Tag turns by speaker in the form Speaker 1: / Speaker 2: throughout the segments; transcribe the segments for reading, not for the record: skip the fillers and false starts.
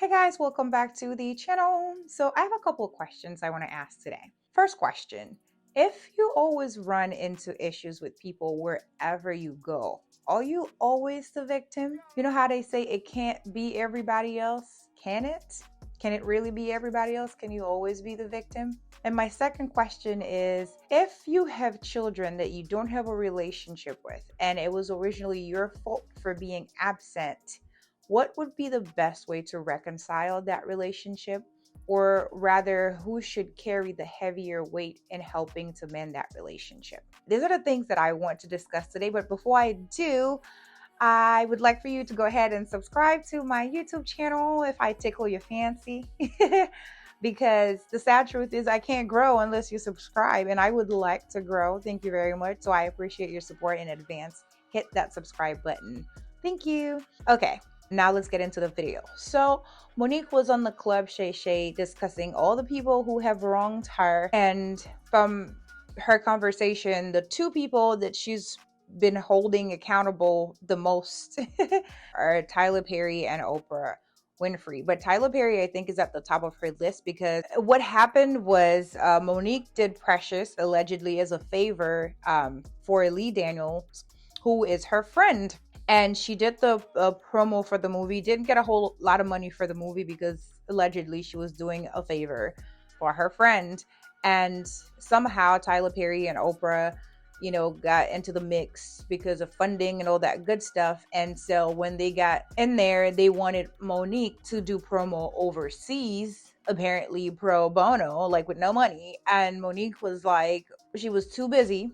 Speaker 1: Hey guys, welcome back to the channel. So I have a couple of questions I want to ask today. First question, if you always run into issues with people wherever you go, are you always the victim? You know how they say it can't be everybody else? Can it? Can it really be everybody else? Can you always be the victim? And my second question is, if you have children that you don't have a relationship with and it was originally your fault for being absent, what would be the best way to reconcile that relationship? Or rather, who should carry the heavier weight in helping to mend that relationship? These are the things that I want to discuss today. But before I do, I would like for you to go ahead and subscribe to my YouTube channel if I tickle your fancy. Because the sad truth is I can't grow unless you subscribe, and I would like to grow. Thank you very much. So I appreciate your support in advance. Hit that subscribe button. Thank you. Okay, now let's get into the video. So Monique was on the Club Shay Shay discussing all the people who have wronged her, and from her conversation, the two people that she's been holding accountable the most are Tyler Perry and Oprah Winfrey. But Tyler Perry, I think, is at the top of her list because what happened was Monique did Precious allegedly as a favor for Lee Daniels, who is her friend. And she did the promo for the movie, didn't get a whole lot of money for the movie because allegedly she was doing a favor for her friend. And somehow Tyler Perry and Oprah, got into the mix because of funding and all that good stuff. And so when they got in there, they wanted Monique to do promo overseas, apparently pro bono, like with no money. And Monique was like, she was too busy.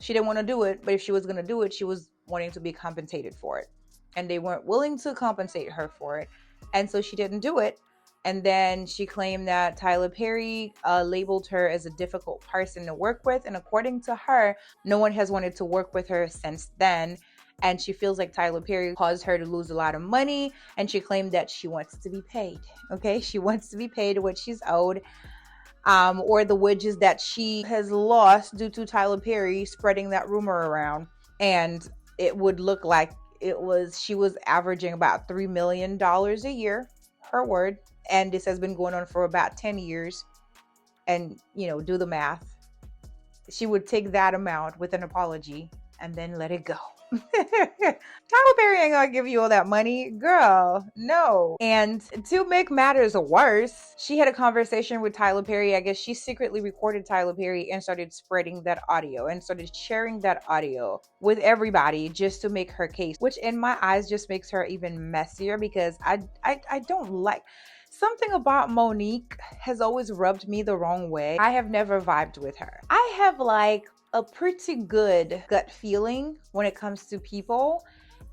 Speaker 1: She didn't want to do it, but if she was going to do it, she was wanting to be compensated for it. And they weren't willing to compensate her for it. And so she didn't do it. And then she claimed that Tyler Perry labeled her as a difficult person to work with. And according to her, no one has wanted to work with her since then. And she feels like Tyler Perry caused her to lose a lot of money. And she claimed that she wants to be paid. Okay, she wants to be paid what she's owed. Or the wages that she has lost due to Tyler Perry spreading that rumor around. And it would look like she was averaging about $3 million a year, her word. And this has been going on for about 10 years. And, do the math. She would take that amount with an apology and then let it go. Tyler Perry ain't gonna give you all that money, girl. No. And to make matters worse, she had a conversation with Tyler Perry. I guess she secretly recorded Tyler Perry and started spreading that audio and started sharing that audio with everybody just to make her case, which in my eyes just makes her even messier because I don't like. Something about Monique has always rubbed me the wrong way. I have never vibed with her. I have a pretty good gut feeling when it comes to people.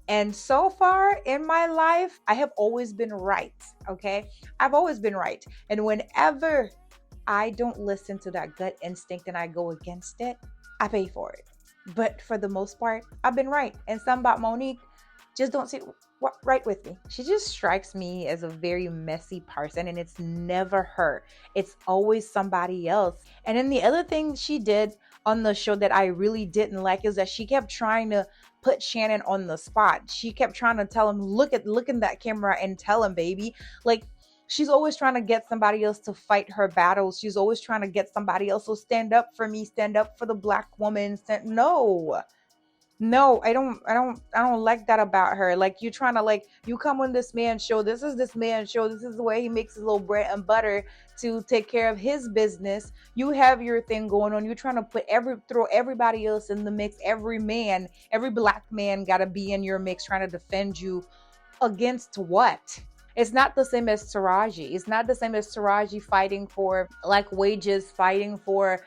Speaker 1: And so far in my life, I have always been right. Okay. I've always been right. And whenever I don't listen to that gut instinct and I go against it, I pay for it. But for the most part, I've been right. And something about Monique just don't sit right with me. She just strikes me as a very messy person, and it's never her. It's always somebody else. And then the other thing she did on the show that I really didn't like is that she kept trying to put Shannon on the spot. She kept trying to tell him, look in that camera and tell him, baby. Like, she's always trying to get somebody else to fight her battles. She's always trying to get somebody else. So stand up for me, stand up for the Black woman. No, I don't like that about her. Like, you trying to, you come on this man's show. This is this man's show. This is the way he makes his little bread and butter to take care of his business. You have your thing going on. You're trying to throw everybody else in the mix. Every Black man got to be in your mix trying to defend you against what? It's not the same as Taraji. It's not the same as Taraji fighting for wages, fighting for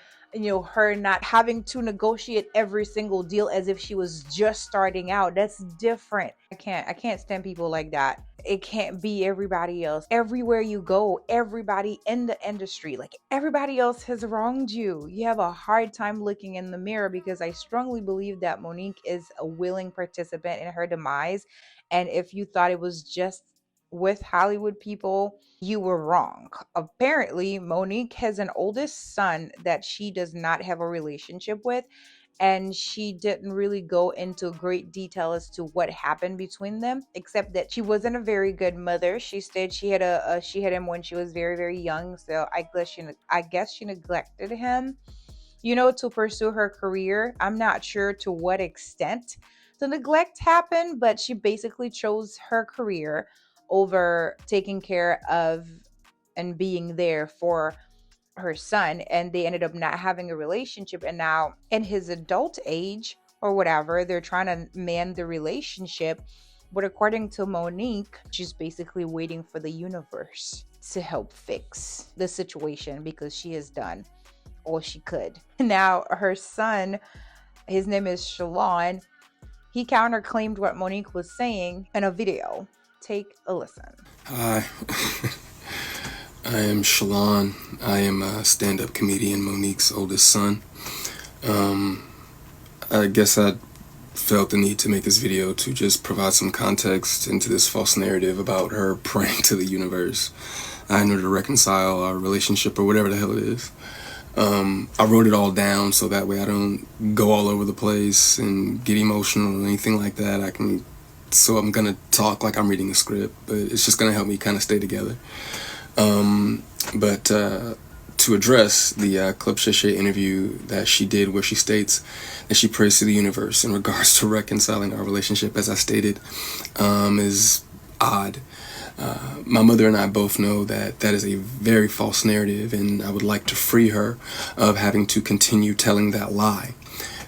Speaker 1: her not having to negotiate every single deal as if she was just starting out. That's different. I can't stand people like that. It can't be everybody else. Everywhere you go, everybody in the industry, everybody else has wronged you. You have a hard time looking in the mirror, because I strongly believe that Monique is a willing participant in her demise. And if you thought it was just with Hollywood people, you were wrong. Apparently, Monique has an oldest son that she does not have a relationship with. and she didn't really go into great detail as to what happened between them, except that she wasn't a very good mother. She said she had him when she was very, very young, so I guess she neglected him, to pursue her career. I'm not sure to what extent the neglect happened, but she basically chose her career over taking care of and being there for her son, and they ended up not having a relationship. And now in his adult age or whatever, they're trying to mend the relationship. But according to Monique, she's basically waiting for the universe to help fix the situation because she has done all she could. Now her son, his name is Shalon, he counterclaimed what Monique was saying in a video. Take a listen.
Speaker 2: Hi, I am Shalon. I am a stand-up comedian, Monique's oldest son. I guess I felt the need to make this video to just provide some context into this false narrative about her praying to the universe in order to reconcile our relationship or whatever the hell it is. I wrote it all down so that way I don't go all over the place and get emotional or anything like that. So I'm gonna talk like I'm reading a script, but it's just gonna help me kind of stay together. But to address the Club Shay interview that she did, where she states that she prays to the universe in regards to reconciling our relationship, as I stated, is odd. My mother and I both know that that is a very false narrative, and I would like to free her of having to continue telling that lie.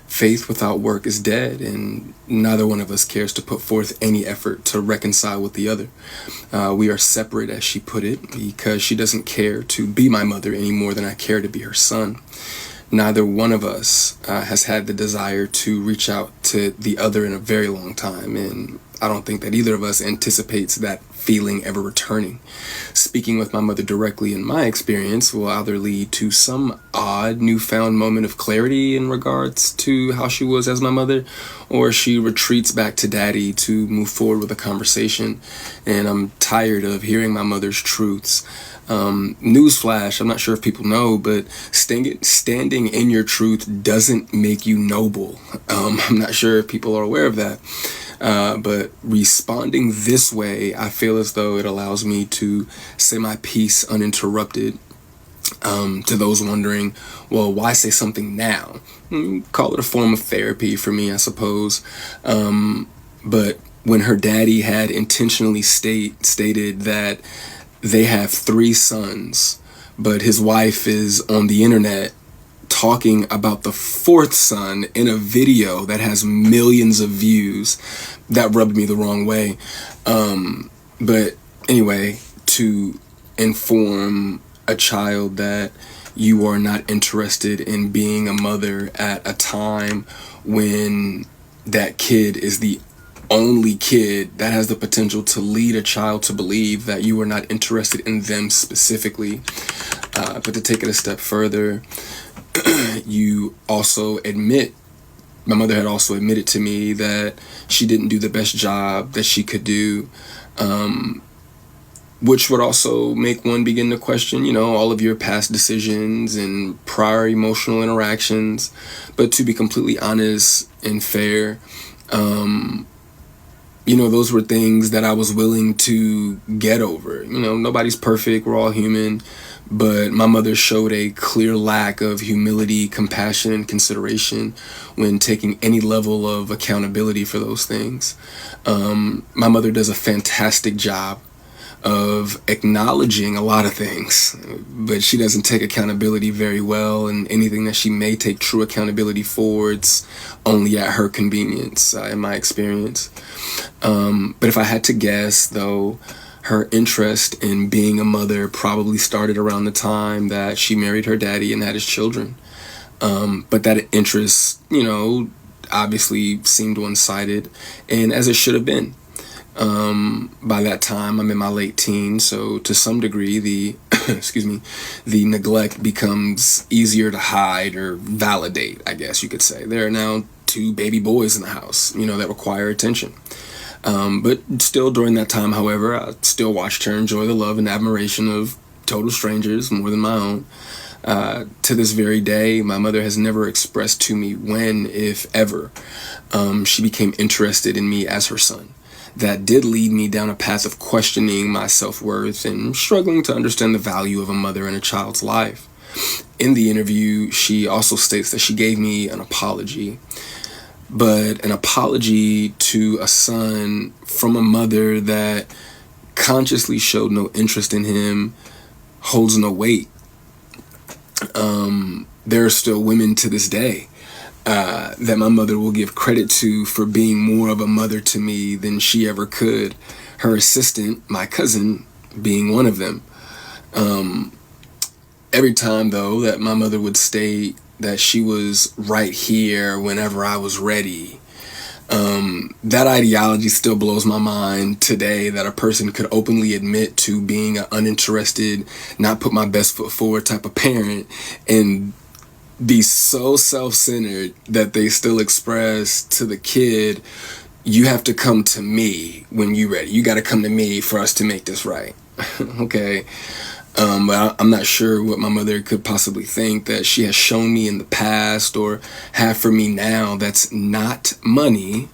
Speaker 2: Faith without work is dead, and neither one of us cares to put forth any effort to reconcile with the other. We are separate, as she put it, because she doesn't care to be my mother any more than I care to be her son. Neither one of us has had the desire to reach out to the other in a very long time, and I don't think that either of us anticipates that feeling ever returning. Speaking with my mother directly, in my experience, will either lead to some odd newfound moment of clarity in regards to how she was as my mother, or she retreats back to daddy to move forward with a conversation. And I'm tired of hearing my mother's truths. Newsflash, I'm not sure if people know, but standing in your truth doesn't make you noble. I'm not sure if people are aware of that. But responding this way, I feel as though it allows me to say my piece uninterrupted. To those wondering, well, why say something now? Call it a form of therapy for me, I suppose. But when her daddy had intentionally stated that they have 3 sons, but his wife is on the internet talking about the 4th son in a video that has millions of views, that rubbed me the wrong way. But anyway, to inform a child that you are not interested in being a mother at a time when that kid is the only kid that has the potential to lead a child to believe that you are not interested in them specifically. But to take it a step further, you also admit, my mother had also admitted to me that she didn't do the best job that she could do, which would also make one begin to question, all of your past decisions and prior emotional interactions. But to be completely honest and fair, those were things that I was willing to get over. Nobody's perfect, we're all human. But my mother showed a clear lack of humility, compassion, and consideration when taking any level of accountability for those things. My mother does a fantastic job of acknowledging a lot of things, but she doesn't take accountability very well, and anything that she may take true accountability for, it's only at her convenience, in my experience. But if I had to guess, though, her interest in being a mother probably started around the time that she married her daddy and had his children. But that interest, obviously seemed one-sided, and as it should have been. By that time, I'm in my late teens, so to some degree, the the neglect becomes easier to hide or validate, I guess you could say. There are now 2 baby boys in the house, that require attention. But still during that time, however, I still watched her enjoy the love and admiration of total strangers more than my own. To this very day, my mother has never expressed to me when, if ever, she became interested in me as her son. That did lead me down a path of questioning my self-worth and struggling to understand the value of a mother in a child's life. In the interview, she also states that she gave me an apology, but an apology to a son from a mother that consciously showed no interest in him holds no weight. There are still women to this day that my mother will give credit to for being more of a mother to me than she ever could. Her assistant, my cousin, being one of them. Every time, though, that my mother would state that she was right here whenever I was ready, that ideology still blows my mind today, that a person could openly admit to being an uninterested, not put my best foot forward type of parent and be so self-centered that they still express to the kid, you have to come to me when you're ready. You got to come to me for us to make this right. Okay. But I'm not sure what my mother could possibly think that she has shown me in the past or have for me now that's not money,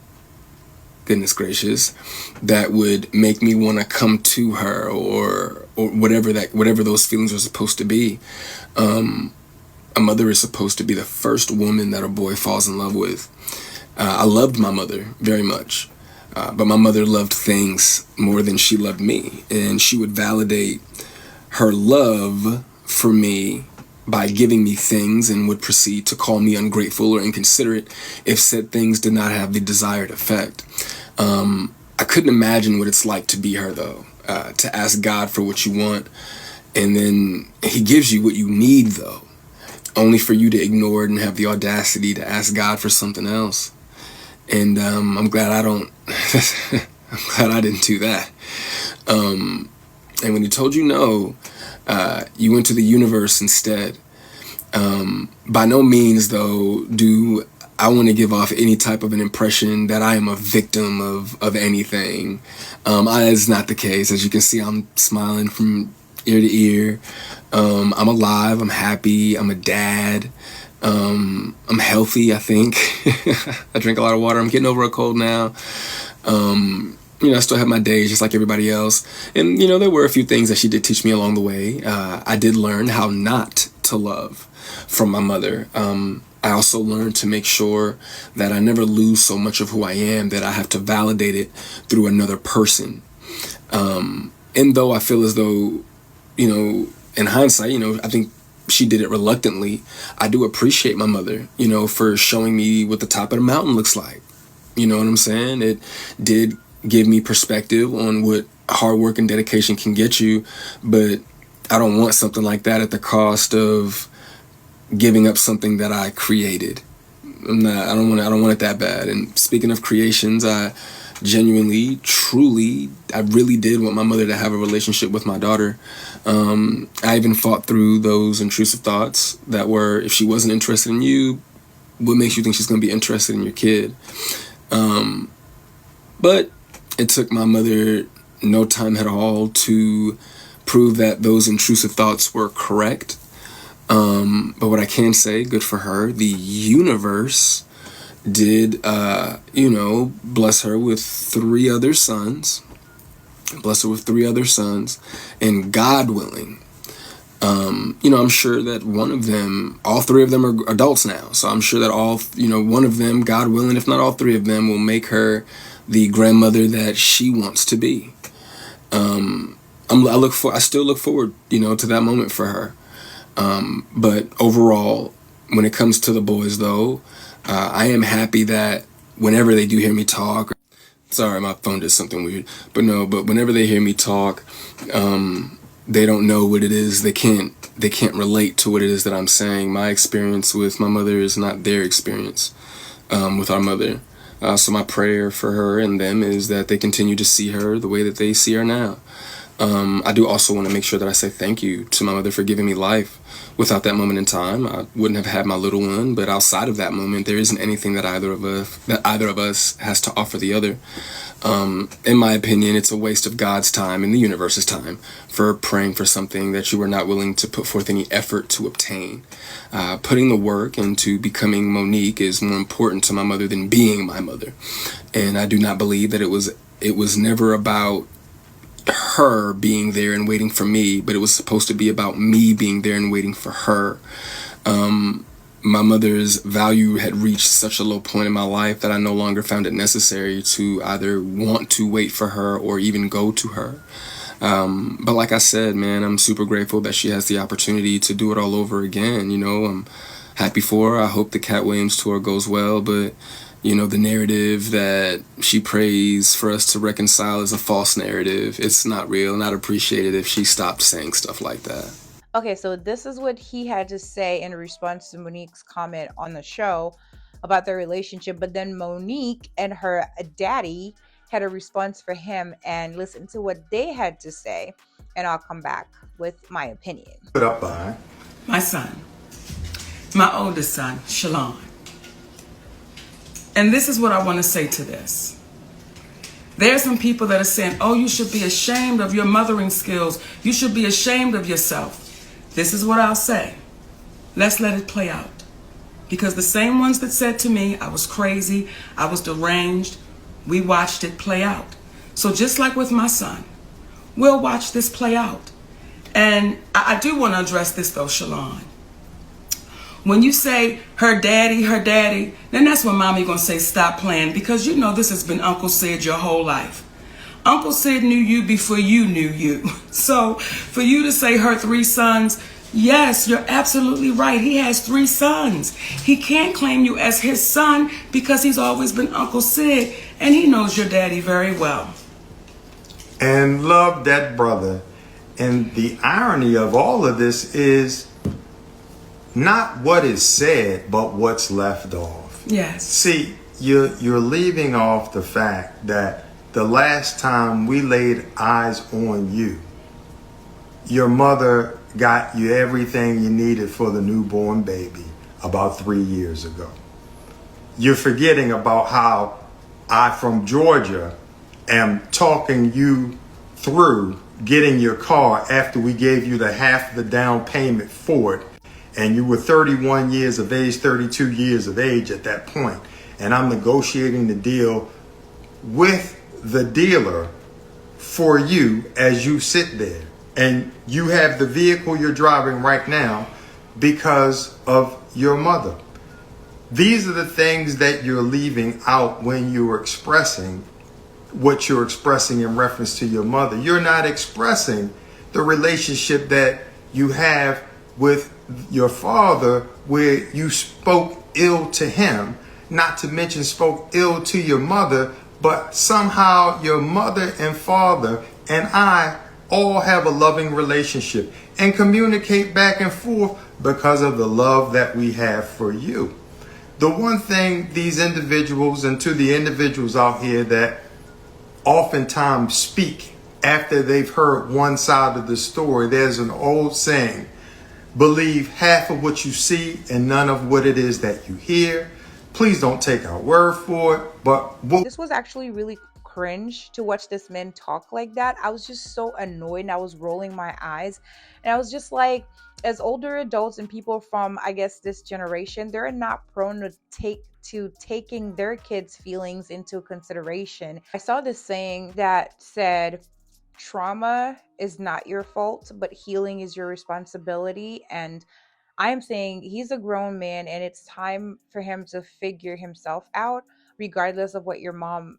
Speaker 2: goodness gracious, that would make me want to come to her or whatever those feelings are supposed to be. A mother is supposed to be the first woman that a boy falls in love with. I loved my mother very much, but my mother loved things more than she loved me, and she would validate her love for me by giving me things and would proceed to call me ungrateful or inconsiderate if said things did not have the desired effect. I couldn't imagine what it's like to be her, though, to ask God for what you want, and then he gives you what you need, though, only for you to ignore it and have the audacity to ask God for something else. And I'm glad I don't. I'm glad I didn't do that. And when he told you no, you went to the universe instead. By no means, though, do I want to give off any type of an impression that I am a victim of anything. It's not the case. As you can see, I'm smiling from ear to ear. I'm alive. I'm happy. I'm a dad. I'm healthy, I think. I drink a lot of water. I'm getting over a cold now. I still have my days just like everybody else. And, there were a few things that she did teach me along the way. I did learn how not to love from my mother. I also learned to make sure that I never lose so much of who I am that I have to validate it through another person. And though I feel as though, in hindsight, I think she did it reluctantly, I do appreciate my mother, for showing me what the top of the mountain looks like. You know what I'm saying? It did give me perspective on what hard work and dedication can get you, but I don't want something like that at the cost of giving up something that I created. I don't want it that bad. And speaking of creations, I genuinely, truly, I really did want my mother to have a relationship with my daughter. I even fought through those intrusive thoughts that were, if she wasn't interested in you, what makes you think she's going to be interested in your kid? But it took my mother no time at all to prove that those intrusive thoughts were correct. But what I can say, good for her, the universe did, bless her with three other sons. And God willing, I'm sure that all three of them are adults now. So I'm sure that one of them, God willing, if not all three of them, will make her the grandmother that she wants to be. I still look forward, to that moment for her. But overall, when it comes to the boys, though, I am happy that whenever they do hear me talk, sorry, my phone did something weird, but whenever they hear me talk, they don't know what it is. They can't relate to what it is that I'm saying. My experience with my mother is not their experience, with our mother. So my prayer for her and them is that they continue to see her the way that they see her now. I do also want to make sure that I say thank you to my mother for giving me life. Without that moment in time, I wouldn't have had my little one. But outside of that moment, there isn't anything that either of us has to offer the other. In my opinion, it's a waste of God's time and the universe's time for praying for something that you are not willing to put forth any effort to obtain. Putting the work into becoming Monique is more important to my mother than being my mother. And I do not believe that it was never about her being there and waiting for me, but it was supposed to be about me being there and waiting for her. My mother's value had reached such a low point in my life that I no longer found it necessary to either want to wait for her or even go to her. But like I said, man, I'm super grateful that she has the opportunity to do it all over again. I'm happy for her. I hope the Cat Williams tour goes well, but the narrative that she prays for us to reconcile is a false narrative. It's not real, and I'd appreciate it if she stopped saying stuff like that.
Speaker 1: Okay, so this is what he had to say in response to Monique's comment on the show about their relationship. But then Monique and her daddy had a response for him, and listen to what they had to say, and I'll come back with my opinion.
Speaker 3: Put up by
Speaker 4: my son, my oldest son, Shalon. And this is what I want to say to this. There are some people that are saying, oh, you should be ashamed of your mothering skills. You should be ashamed of yourself. This is what I'll say. Let's let it play out. Because the same ones that said to me, I was crazy, I was deranged, we watched it play out. So just like with my son, we'll watch this play out. And I do want to address this though, Shalon. When you say her daddy, then that's when mommy gonna say stop playing, because this has been Uncle Sid your whole life. Uncle Sid knew you before you knew you. So for you to say her 3 sons, yes, you're absolutely right. He has 3 sons. He can't claim you as his son because he's always been Uncle Sid, and he knows your daddy very well.
Speaker 3: And love that brother. And the irony of all of this is not what is said, but what's left off.
Speaker 4: Yes.
Speaker 3: See, you're leaving off the fact that the last time we laid eyes on you, your mother got you everything you needed for the newborn baby about 3 years ago. You're forgetting about how I, from Georgia, am talking you through getting your car after we gave you the half the down payment for it. And you were 31 years of age, 32 years of age at that point. And I'm negotiating the deal with the dealer for you as you sit there. And you have the vehicle you're driving right now because of your mother. These are the things that you're leaving out when you're expressing what you're expressing in reference to your mother. You're not expressing the relationship that you have with your father, where you spoke ill to him, not to mention spoke ill to your mother, but somehow your mother and father and I all have a loving relationship and communicate back and forth because of the love that we have for you. The one thing these individuals, and to the individuals out here that oftentimes speak after they've heard one side of the story, there's an old saying, believe half of what you see and none of what it is that you hear. Please don't take our word for it, but
Speaker 1: this was actually really cringe to watch this man talk like that. I was just so annoyed, and I was rolling my eyes, and I was just like, as older adults and people from, I guess, this generation, they're not prone to taking their kids' feelings into consideration. I saw this saying that said, trauma is not your fault, but healing is your responsibility. And I am saying he's a grown man, and it's time for him to figure himself out, regardless of what your mom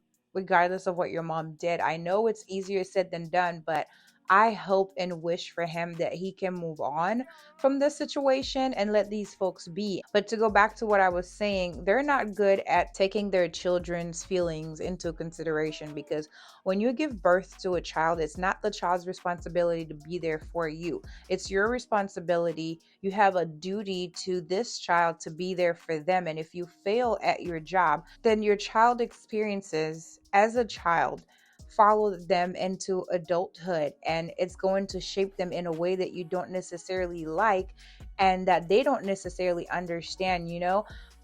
Speaker 1: did. I know it's easier said than done, but I hope and wish for him that he can move on from this situation and let these folks be. But to go back to what I was saying, they're not good at taking their children's feelings into consideration, because when you give birth to a child, it's not the child's responsibility to be there for you. It's your responsibility. You have a duty to this child to be there for them. And if you fail at your job, then your child experiences as a child follow them into adulthood, and it's going to shape them in a way that you don't necessarily like and that they don't necessarily understand.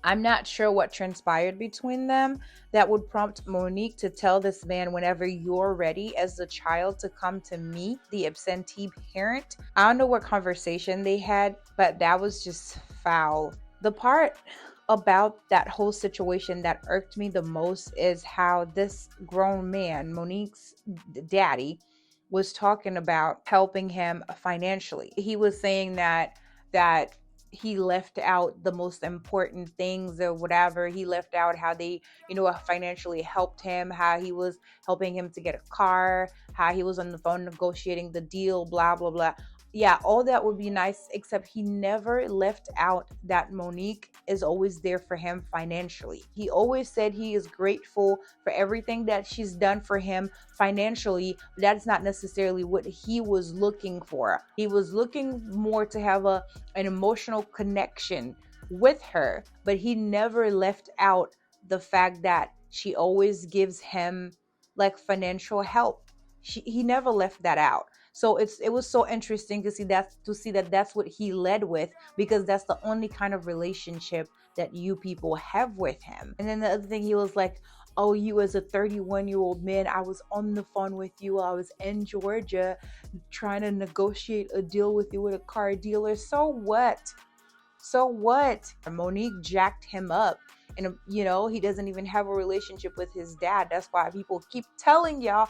Speaker 1: I'm not sure what transpired between them that would prompt Monique to tell this man whenever you're ready as the child to come to meet the absentee parent. I don't know what conversation they had, but that was just foul. The part about that whole situation that irked me the most is how this grown man, Monique's daddy, was talking about helping him financially. He was saying that he left out the most important things or whatever. He left out how they, financially helped him, how he was helping him to get a car, how he was on the phone negotiating the deal, blah, blah, blah. Yeah, all that would be nice, except he never left out that Monique is always there for him financially. He always said he is grateful for everything that she's done for him financially. But that's not necessarily what he was looking for. He was looking more to have an emotional connection with her, but he never left out the fact that she always gives him like financial help. He never left that out. So it was so interesting to see that that's what he led with, because that's the only kind of relationship that you people have with him. And then the other thing, he was like, oh, you as a 31-year-old man, I was on the phone with you. I was in Georgia trying to negotiate a deal with you with a car dealer. So what? So what? Monique jacked him up. And, he doesn't even have a relationship with his dad. That's why people keep telling y'all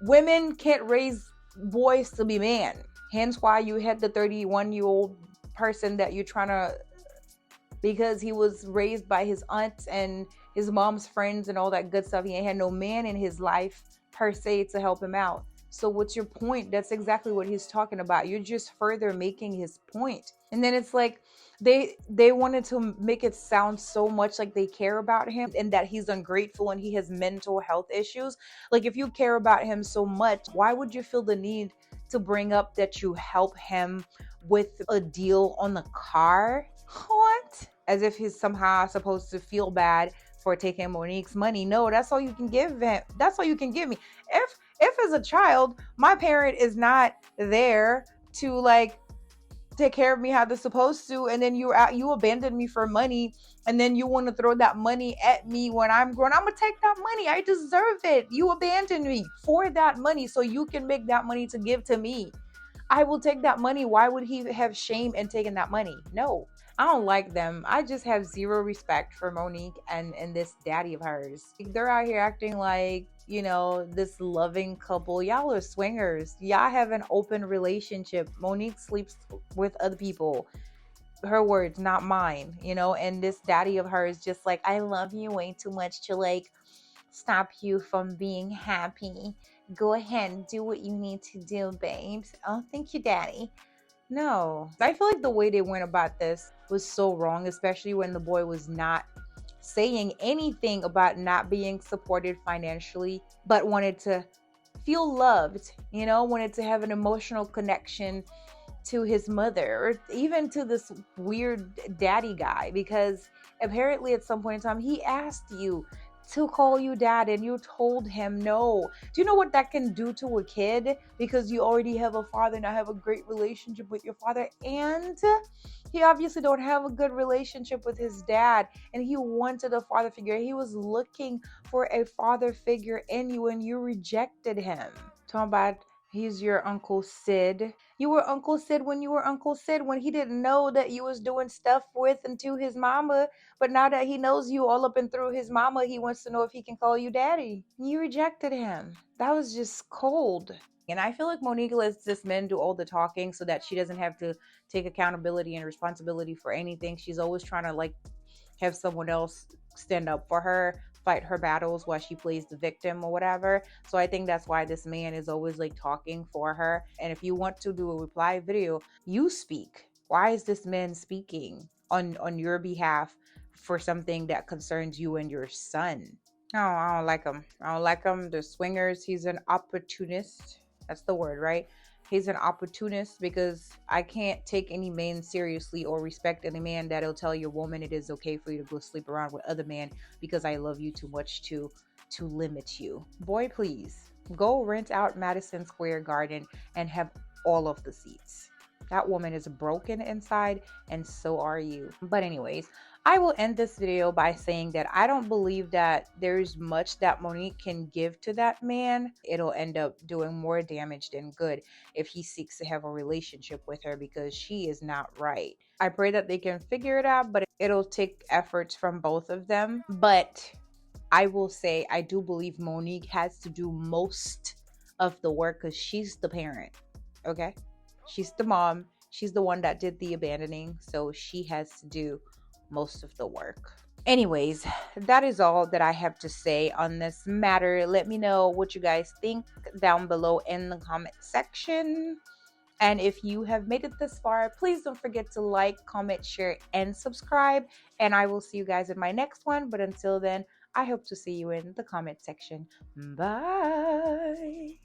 Speaker 1: women can't raise boys to be men. Hence why you had the 31-year-old person that you're trying to, because he was raised by his aunts and his mom's friends and all that good stuff. He ain't had no man in his life per se to help him out. So what's your point? That's exactly what he's talking about. You're just further making his point. And then it's like they wanted to make it sound so much like they care about him and that he's ungrateful and he has mental health issues. Like, if you care about him so much, why would you feel the need to bring up that you help him with a deal on the car? What? As if he's somehow supposed to feel bad for taking Monique's money. No, that's all you can give him. That's all you can give me. If as a child, my parent is not there to like take care of me how they're supposed to, and then you abandon me for money, and then you want to throw that money at me when I'm grown, I'm gonna take that money. I deserve it. You abandoned me for that money so you can make that money to give to me. I will take that money. Why would he have shame in taking that money? No, I don't like them. I just have zero respect for Monique and this daddy of hers. They're out here acting like, this loving couple. Y'all are swingers. Y'all have an open relationship. Monique sleeps with other people. Her words, not mine, and this daddy of hers just like, I love you way too much to like stop you from being happy. Go ahead and do what you need to do, babes. Oh, thank you, daddy. No, I feel like the way they went about this was so wrong, especially when the boy was not saying anything about not being supported financially, but wanted to feel loved, wanted to have an emotional connection to his mother, or even to this weird daddy guy, because apparently at some point in time he asked you to call you dad and you told him no. Do you know what that can do to a kid? Because you already have a father and I have a great relationship with your father, and he obviously don't have a good relationship with his dad, and he wanted a father figure. He was looking for a father figure in you and you rejected him. Talking about he's your Uncle Sid. You were Uncle Sid when you were Uncle Sid, when he didn't know that you was doing stuff with and to his mama. But now that he knows you all up and through his mama, he wants to know if he can call you daddy. You rejected him. That was just cold. And I feel like Monique lets this men do all the talking so that she doesn't have to take accountability and responsibility for anything. She's always trying to like have someone else stand up for her, fight her battles while she plays the victim or whatever. So I think that's why this man is always like talking for her. And if you want to do a reply video, you speak. Why is this man speaking on your behalf for something that concerns you and your son? No, I don't like him. I don't like him. The swingers, he's an opportunist. That's the word, right? He's an opportunist, because I can't take any man seriously or respect any man that'll tell your woman it is okay for you to go sleep around with other men because I love you too much to limit you. Boy, please go rent out Madison Square Garden and have all of the seats. That woman is broken inside, and so are you. But anyways, I will end this video by saying that I don't believe that there's much that Monique can give to that man. It'll end up doing more damage than good if he seeks to have a relationship with her, because she is not right. I pray that they can figure it out, but it'll take efforts from both of them. But I will say I do believe Monique has to do most of the work because she's the parent. Okay? She's the mom. She's the one that did the abandoning. So she has to do most of the work. Anyways, that is all that I have to say on this matter. Let me know what you guys think down below in the comment section. And if you have made it this far, please don't forget to like, comment, share, and subscribe. And I will see you guys in my next one. But until then, I hope to see you in the comment section. Bye.